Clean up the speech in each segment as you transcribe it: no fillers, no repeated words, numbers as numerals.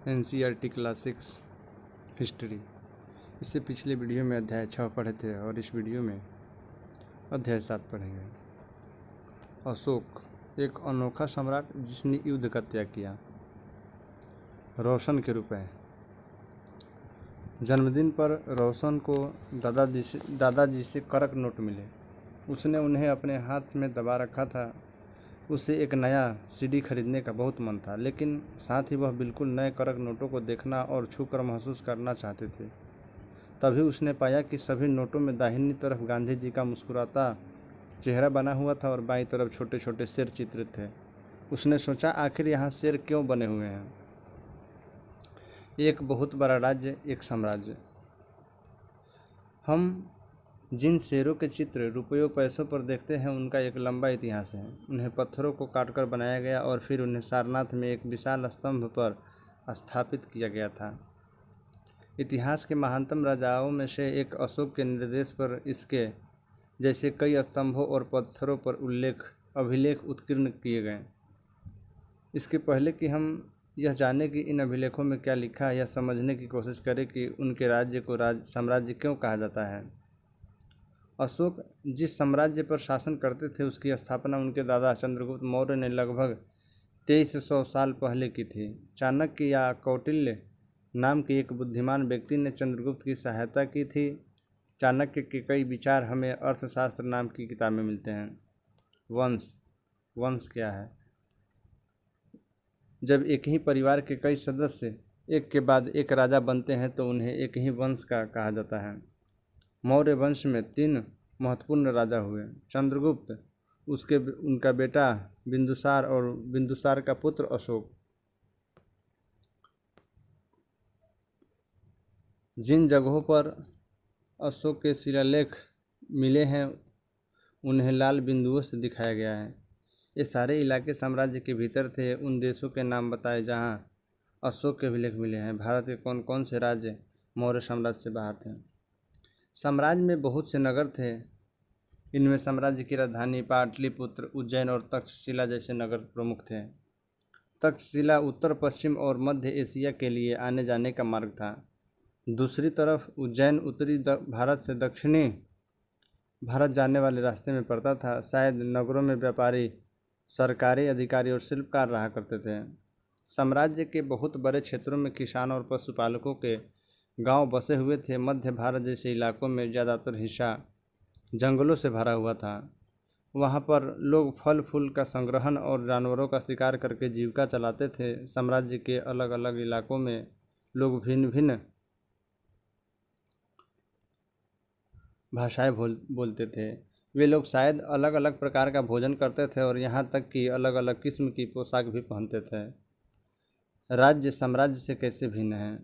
NCERT classics history. इससे पिछले video में अध्याय 6 पढ़े थे और इस वीडियो में अध्याय 7 पढ़ेंगे। अशोक एक अनोखा सम्राट जिसने युद्ध का त्याग किया। रोशन के रुपए। जन्मदिन पर रोशन को दादाजी से करक नोट मिले। उसने उन्हें अपने हाथ में दबा रखा था। उसे एक नया सीडी खरीदने का बहुत मन था, लेकिन साथ ही वह बिल्कुल नए करक नोटों को देखना और छूकर महसूस करना चाहते थे। तभी उसने पाया कि सभी नोटों में दाहिनी तरफ गांधी जी का मुस्कुराता चेहरा बना हुआ था और बाईं तरफ छोटे छोटे शेर चित्रित थे। उसने सोचा, आखिर यहाँ शेर क्यों बने हुए हैं? एक बहुत बड़ा राज्य, एक साम्राज्य। हम जिन शेरों के चित्र रुपयों पैसों पर देखते हैं उनका एक लंबा इतिहास है। उन्हें पत्थरों को काटकर बनाया गया और फिर उन्हें सारनाथ में एक विशाल स्तंभ पर स्थापित किया गया था। इतिहास के महानतम राजाओं में से एक अशोक के निर्देश पर इसके जैसे कई स्तंभों और पत्थरों पर अभिलेख उत्कीर्ण किए गए। इसके पहले कि हम यह जाने कि इन अभिलेखों में क्या लिखा है, यह समझने की कोशिश करें कि उनके राज्य को साम्राज्य क्यों कहा जाता है। अशोक जिस साम्राज्य पर शासन करते थे उसकी स्थापना उनके दादा चंद्रगुप्त मौर्य ने लगभग 2300 साल पहले की थी। चाणक्य या कौटिल्य नाम के एक बुद्धिमान व्यक्ति ने चंद्रगुप्त की सहायता की थी। चाणक्य के कई विचार हमें अर्थशास्त्र नाम की किताब में मिलते हैं। वंश क्या है? जब एक ही परिवार के कई सदस्य एक के बाद एक राजा बनते हैं तो उन्हें एक ही वंश का कहा जाता है। मौर्य वंश में 3 महत्वपूर्ण राजा हुए: चंद्रगुप्त, उनका बेटा बिंदुसार और बिंदुसार का पुत्र अशोक। जिन जगहों पर अशोक के शिलालेख मिले हैं उन्हें लाल बिंदुओं से दिखाया गया है। ये सारे इलाके साम्राज्य के भीतर थे। उन देशों के नाम बताए जहां अशोक के अभिलेख मिले हैं। भारत के कौन कौन से राज्य मौर्य साम्राज्य से बाहर थे? साम्राज्य में बहुत से नगर थे। इनमें साम्राज्य की राजधानी पाटलिपुत्र, उज्जैन और तक्षशिला जैसे नगर प्रमुख थे। तक्षशिला उत्तर पश्चिम और मध्य एशिया के लिए आने जाने का मार्ग था। दूसरी तरफ उज्जैन उत्तरी भारत से दक्षिणी भारत जाने वाले रास्ते में पड़ता था। शायद नगरों में व्यापारी, सरकारी अधिकारी और शिल्पकार रहा करते थे। साम्राज्य के बहुत बड़े क्षेत्रों में किसान और पशुपालकों के गांव बसे हुए थे। मध्य भारत जैसे इलाकों में ज़्यादातर हिस्सा जंगलों से भरा हुआ था। वहां पर लोग फल फूल का संग्रहण और जानवरों का शिकार करके जीविका चलाते थे। साम्राज्य के अलग अलग इलाकों में लोग भिन्न भिन्न भाषाएं बोलते थे। वे लोग शायद अलग अलग प्रकार का भोजन करते थे और यहाँ तक कि अलग अलग किस्म की पोशाक भी पहनते थे। राज्य साम्राज्य से कैसे भिन्न है?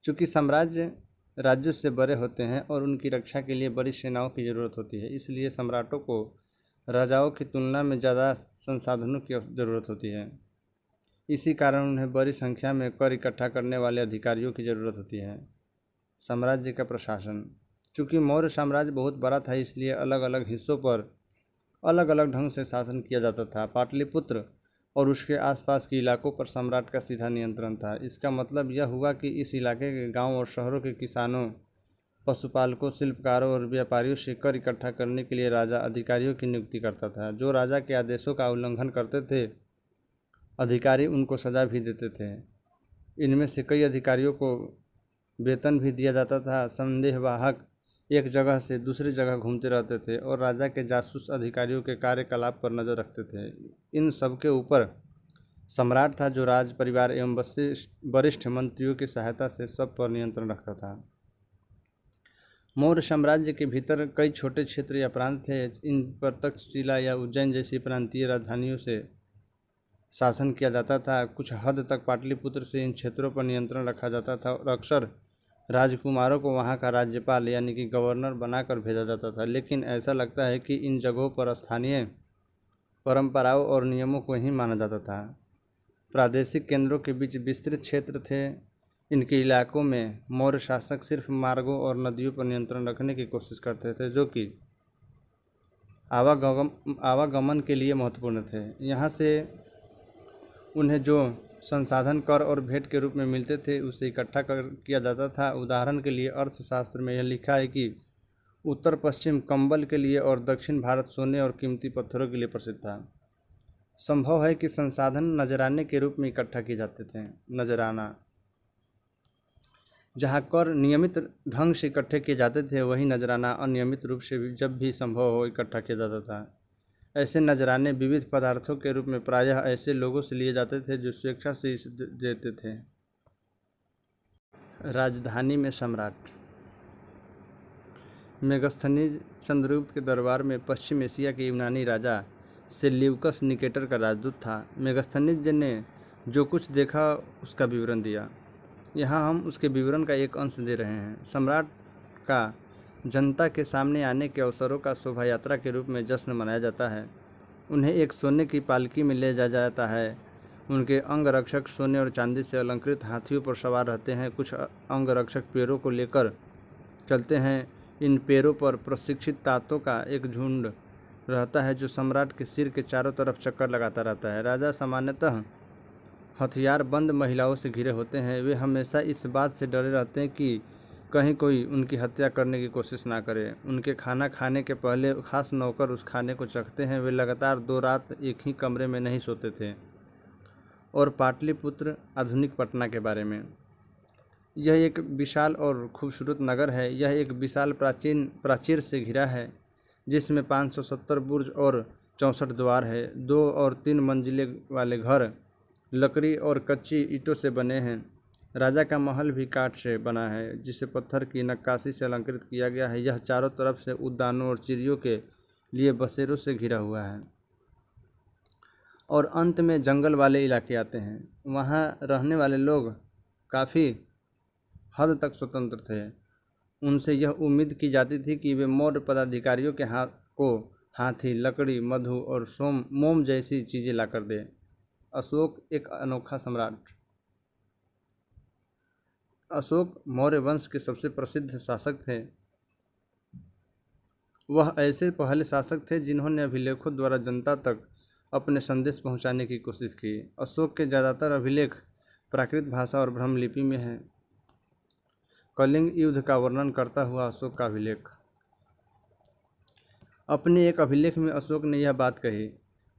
चूँकि साम्राज्य राज्यों से बड़े होते हैं और उनकी रक्षा के लिए बड़ी सेनाओं की ज़रूरत होती है, इसलिए सम्राटों को राजाओं की तुलना में ज़्यादा संसाधनों की ज़रूरत होती है। इसी कारण उन्हें बड़ी संख्या में कर इकट्ठा करने वाले अधिकारियों की ज़रूरत होती है। साम्राज्य का प्रशासन। चूँकि मौर्य साम्राज्य बहुत बड़ा था, इसलिए अलग अलग हिस्सों पर अलग अलग ढंग से शासन किया जाता था। पाटलिपुत्र और उसके आसपास के इलाकों पर सम्राट का सीधा नियंत्रण था। इसका मतलब यह हुआ कि इस इलाके के गांव और शहरों के किसानों, पशुपालकों, शिल्पकारों और व्यापारियों से कर इकट्ठा करने के लिए राजा अधिकारियों की नियुक्ति करता था। जो राजा के आदेशों का उल्लंघन करते थे, अधिकारी उनको सजा भी देते थे। इनमें से कई अधिकारियों को वेतन भी दिया जाता था। संदेहवाहक एक जगह से दूसरी जगह घूमते रहते थे और राजा के जासूस अधिकारियों के कार्यकलाप पर नजर रखते थे। इन सब के ऊपर सम्राट था, जो राज परिवार एवं वरिष्ठ मंत्रियों की सहायता से सब पर नियंत्रण रखता था। मौर्य साम्राज्य के भीतर कई छोटे क्षेत्र या प्रांत थे। इन पर तक्षशिला या उज्जैन जैसी प्रांतीय राजधानियों से शासन किया जाता था। कुछ हद तक पाटलिपुत्र से इन क्षेत्रों पर नियंत्रण रखा जाता था और अक्सर राजकुमारों को वहां का राज्यपाल यानी कि गवर्नर बनाकर भेजा जाता था। लेकिन ऐसा लगता है कि इन जगहों पर स्थानीय परंपराओं और नियमों को ही माना जाता था। प्रादेशिक केंद्रों के बीच विस्तृत क्षेत्र थे। इनके इलाकों में मौर्य शासक सिर्फ मार्गों और नदियों पर नियंत्रण रखने की कोशिश करते थे, जो कि आवागमन के लिए महत्वपूर्ण थे। यहाँ से उन्हें जो संसाधन कर और भेंट के रूप में मिलते थे उसे इकट्ठा किया जाता था। उदाहरण के लिए अर्थशास्त्र में यह लिखा है कि उत्तर पश्चिम कंबल के लिए और दक्षिण भारत सोने और कीमती पत्थरों के लिए प्रसिद्ध था। संभव है कि संसाधन नजराने के रूप में इकट्ठा किए जाते थे। नजराना, जहाँ कर नियमित ढंग से इकट्ठे किए जाते थे, वही नजराना अनियमित रूप से जब भी संभव हो इकट्ठा किया जाता था। ऐसे नजराने विविध पदार्थों के रूप में प्रायः ऐसे लोगों से लिए जाते थे जो स्वेच्छा से इसे देते थे। राजधानी में सम्राट। मेगस्थनीज चंद्रगुप्त के दरबार में पश्चिम एशिया के यूनानी राजा सेल्यूकस निकेटर का राजदूत था। मेगस्थनीज ने जो कुछ देखा उसका विवरण दिया। यहाँ हम उसके विवरण का एक अंश दे रहे हैं। सम्राट का जनता के सामने आने के अवसरों का शोभा यात्रा के रूप में जश्न मनाया जाता है। उन्हें एक सोने की पालकी में ले जाया जाता है। उनके अंगरक्षक सोने और चांदी से अलंकृत हाथियों पर सवार रहते हैं। कुछ अंगरक्षक पैरों को लेकर चलते हैं। इन पैरों पर प्रशिक्षित तातों का एक झुंड रहता है जो सम्राट के सिर के चारों तरफ चक्कर लगाता रहता है। राजा सामान्यतः हथियार बंद महिलाओं से घिरे होते हैं। वे हमेशा इस बात से डरे रहते हैं कि कहीं कोई उनकी हत्या करने की कोशिश ना करे। उनके खाना खाने के पहले खास नौकर उस खाने को चखते हैं। वे लगातार 2 रात एक ही कमरे में नहीं सोते थे। और पाटलिपुत्र, आधुनिक पटना के बारे में। यह एक विशाल और खूबसूरत नगर है। यह एक विशाल प्राचीर से घिरा है जिसमें 570 बुर्ज और 64 द्वार है। 2 और 3 मंजिले वाले घर लकड़ी और कच्ची ईंटों से बने हैं। राजा का महल भी काठ से बना है जिसे पत्थर की नक्काशी से अलंकृत किया गया है। यह चारों तरफ से उद्यानों और चिड़ियों के लिए बसेरों से घिरा हुआ है। और अंत में जंगल वाले इलाके आते हैं। वहाँ रहने वाले लोग काफ़ी हद तक स्वतंत्र थे। उनसे यह उम्मीद की जाती थी कि वे मौर्य पदाधिकारियों के हाथी, लकड़ी, मधु और मोम जैसी चीज़ें लाकर दें। अशोक एक अनोखा सम्राट। अशोक मौर्य वंश के सबसे प्रसिद्ध शासक थे। वह ऐसे पहले शासक थे जिन्होंने अभिलेखों द्वारा जनता तक अपने संदेश पहुंचाने की कोशिश की। अशोक के ज़्यादातर अभिलेख प्राकृत भाषा और ब्रह्म लिपि में हैं। कलिंग युद्ध का वर्णन करता हुआ अशोक का अभिलेख। अपने एक अभिलेख में अशोक ने यह बात कही,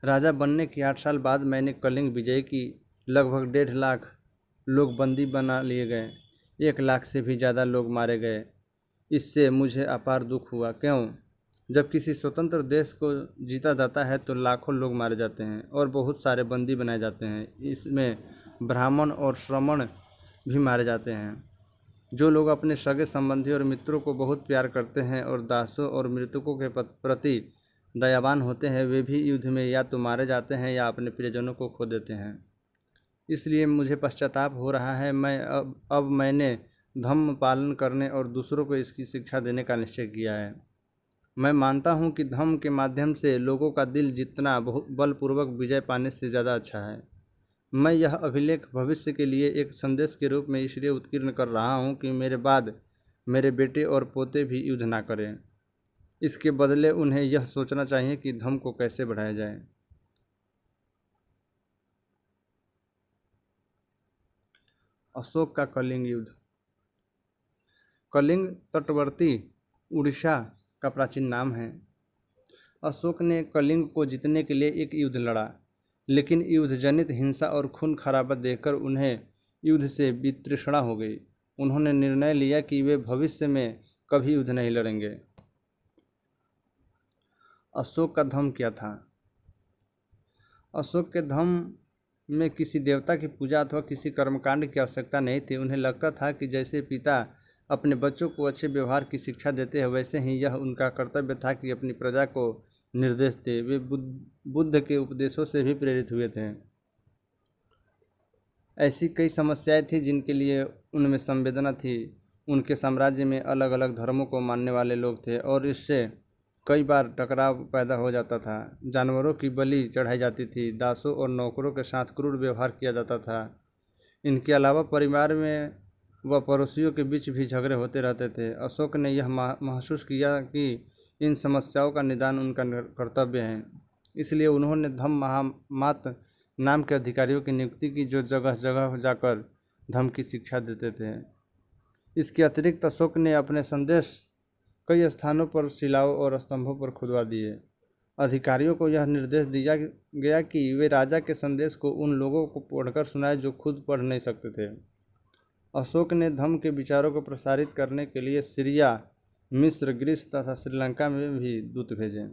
राजा बनने के 8 साल बाद मैंने कलिंग विजय की। लगभग 1.5 लाख लोग बंदी बना लिए गए। 1 लाख से भी ज़्यादा लोग मारे गए। इससे मुझे अपार दुख हुआ। क्यों? जब किसी स्वतंत्र देश को जीता जाता है तो लाखों लोग मारे जाते हैं और बहुत सारे बंदी बनाए जाते हैं। इसमें ब्राह्मण और श्रमण भी मारे जाते हैं। जो लोग अपने सगे संबंधी और मित्रों को बहुत प्यार करते हैं और दासों और मृतकों के प्रति दयावान होते हैं, वे भी युद्ध में या तो मारे जाते हैं या अपने प्रियजनों को खो देते हैं। इसलिए मुझे पश्चाताप हो रहा है। अब मैंने धम्म पालन करने और दूसरों को इसकी शिक्षा देने का निश्चय किया है। मैं मानता हूँ कि धम्म के माध्यम से लोगों का दिल जीतना बहुत बलपूर्वक विजय पाने से ज़्यादा अच्छा है। मैं यह अभिलेख भविष्य के लिए एक संदेश के रूप में इसलिए उत्कीर्ण कर रहा हूँ कि मेरे बाद मेरे बेटे और पोते भी युद्ध ना करें। इसके बदले उन्हें यह सोचना चाहिए कि धम्म को कैसे बढ़ाया जाए। अशोक का कलिंग युद्ध। कलिंग तटवर्ती उड़ीसा का प्राचीन नाम है। अशोक ने कलिंग को जीतने के लिए एक युद्ध लड़ा, लेकिन युद्ध जनित हिंसा और खून खराबा देखकर उन्हें युद्ध से वितृष्णा हो गई। उन्होंने निर्णय लिया कि वे भविष्य में कभी युद्ध नहीं लड़ेंगे। अशोक का धम्म क्या था? अशोक के धम्म में किसी देवता की पूजा अथवा किसी कर्मकांड की आवश्यकता नहीं थी। उन्हें लगता था कि जैसे पिता अपने बच्चों को अच्छे व्यवहार की शिक्षा देते हैं, वैसे ही यह उनका कर्तव्य था कि अपनी प्रजा को निर्देश दे। वे बुद्ध के उपदेशों से भी प्रेरित हुए थे। ऐसी कई समस्याएं थी जिनके लिए उनमें संवेदना थी। उनके साम्राज्य में अलग अलग धर्मों को मानने वाले लोग थे और इससे कई बार टकराव पैदा हो जाता था। जानवरों की बलि चढ़ाई जाती थी। दासों और नौकरों के साथ क्रूर व्यवहार किया जाता था। इनके अलावा परिवार में व पड़ोसियों के बीच भी झगड़े होते रहते थे। अशोक ने यह महसूस किया कि इन समस्याओं का निदान उनका कर्तव्य है। इसलिए उन्होंने धम्म महामात्र नाम के अधिकारियों की नियुक्ति की, जो जगह जगह जाकर धर्म की शिक्षा देते थे। इसके अतिरिक्त अशोक ने अपने संदेश कई स्थानों पर शिलाओं और स्तंभों पर खुदवा दिए। अधिकारियों को यह निर्देश दिया गया कि वे राजा के संदेश को उन लोगों को पढ़कर सुनाएं जो खुद पढ़ नहीं सकते थे। अशोक ने धम्म के विचारों को प्रसारित करने के लिए सीरिया, मिस्र, ग्रीस तथा श्रीलंका में भी दूत भेजे।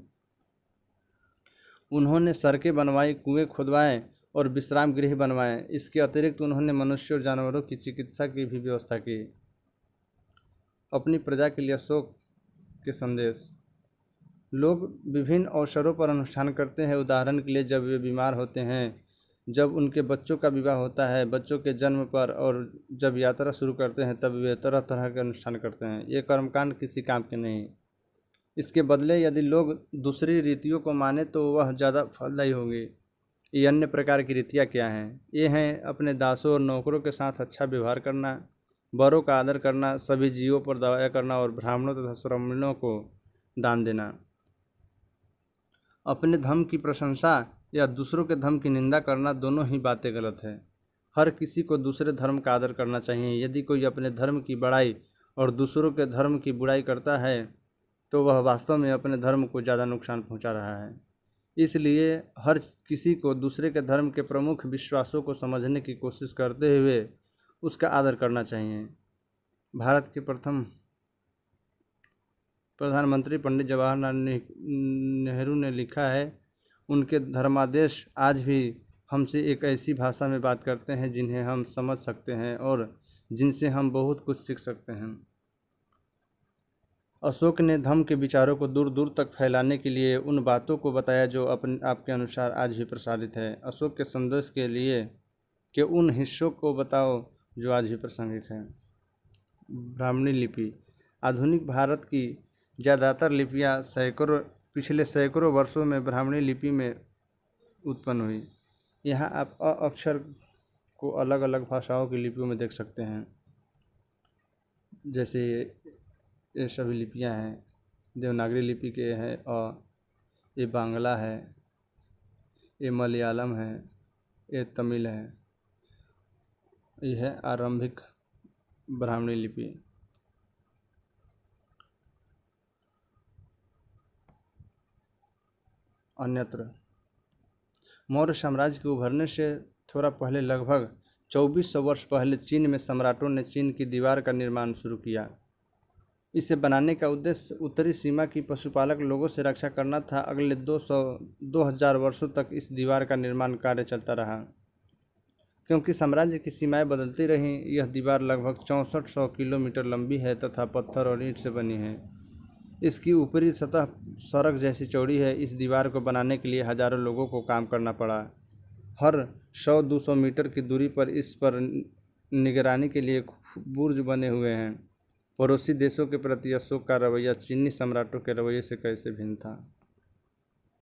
उन्होंने सड़कें बनवाई, कुएं खुदवाए और विश्राम गृह बनवाए। इसके अतिरिक्त उन्होंने मनुष्य और जानवरों की चिकित्सा की भी व्यवस्था की। अपनी प्रजा के लिए अशोक के संदेश। लोग विभिन्न अवसरों पर अनुष्ठान करते हैं। उदाहरण के लिए जब वे बीमार होते हैं, जब उनके बच्चों का विवाह होता है, बच्चों के जन्म पर, और जब यात्रा शुरू करते हैं तब वे तरह तरह के अनुष्ठान करते हैं। ये कर्मकांड किसी काम के नहीं। इसके बदले यदि लोग दूसरी रीतियों को माने तो वह ज़्यादा फलदायी होगी। ये अन्य प्रकार की रीतियाँ क्या हैं? ये हैं अपने दासों और नौकरों के साथ अच्छा व्यवहार करना, बड़ों का आदर करना, सभी जीवों पर दया करना और ब्राह्मणों तथा श्रमणों को दान देना। अपने धर्म की प्रशंसा या दूसरों के धर्म की निंदा करना, दोनों ही बातें गलत है। हर किसी को दूसरे धर्म का आदर करना चाहिए। यदि कोई अपने धर्म की बड़ाई और दूसरों के धर्म की बुराई करता है तो वह वास्तव में अपने धर्म को ज़्यादा नुकसान पहुंचा रहा है। इसलिए हर किसी को दूसरे के धर्म के प्रमुख विश्वासों को समझने की कोशिश करते हुए उसका आदर करना चाहिए। भारत के प्रथम प्रधानमंत्री पंडित जवाहरलाल नेहरू ने लिखा है, उनके धर्मादेश आज भी हमसे एक ऐसी भाषा में बात करते हैं जिन्हें हम समझ सकते हैं और जिनसे हम बहुत कुछ सीख सकते हैं। अशोक ने धम्म के विचारों को दूर दूर तक फैलाने के लिए उन बातों को बताया जो आपके अनुसार आज भी प्रसारित है। अशोक के संदेश के लिए के उन हिस्सों को बताओ जो आज भी प्रासंगिक हैं। ब्राह्मणी लिपि। आधुनिक भारत की ज़्यादातर लिपियाँ पिछले सैकड़ों वर्षों में ब्राह्मणी लिपि में उत्पन्न हुई। यहाँ आप अ अक्षर को अलग अलग भाषाओं की लिपियों में देख सकते हैं। जैसे ये सभी लिपियाँ हैं। देवनागरी लिपि के हैं, ये बांग्ला है, ये मलयालम है, ये तमिल है। यह है आरंभिक ब्राह्मणी लिपि। अन्यत्र मौर्य साम्राज्य के उभरने से थोड़ा पहले, लगभग 2400 वर्ष पहले, चीन में सम्राटों ने चीन की दीवार का निर्माण शुरू किया। इसे बनाने का उद्देश्य उत्तरी सीमा की पशुपालक लोगों से रक्षा करना था। अगले 2000 वर्षों तक इस दीवार का निर्माण कार्य चलता रहा। क्योंकि साम्राज्य की सीमाएं बदलती रहीं, यह दीवार लगभग 6400 किलोमीटर लंबी है तथा पत्थर और ईंट से बनी है। इसकी ऊपरी सतह सड़क जैसी चौड़ी है। इस दीवार को बनाने के लिए हजारों लोगों को काम करना पड़ा। हर 100-200 मीटर की दूरी पर इस पर निगरानी के लिए बुर्ज बने हुए हैं। पड़ोसी देशों के प्रति अशोक का रवैया चीनी सम्राटों के रवैये से कैसे भिन्न था?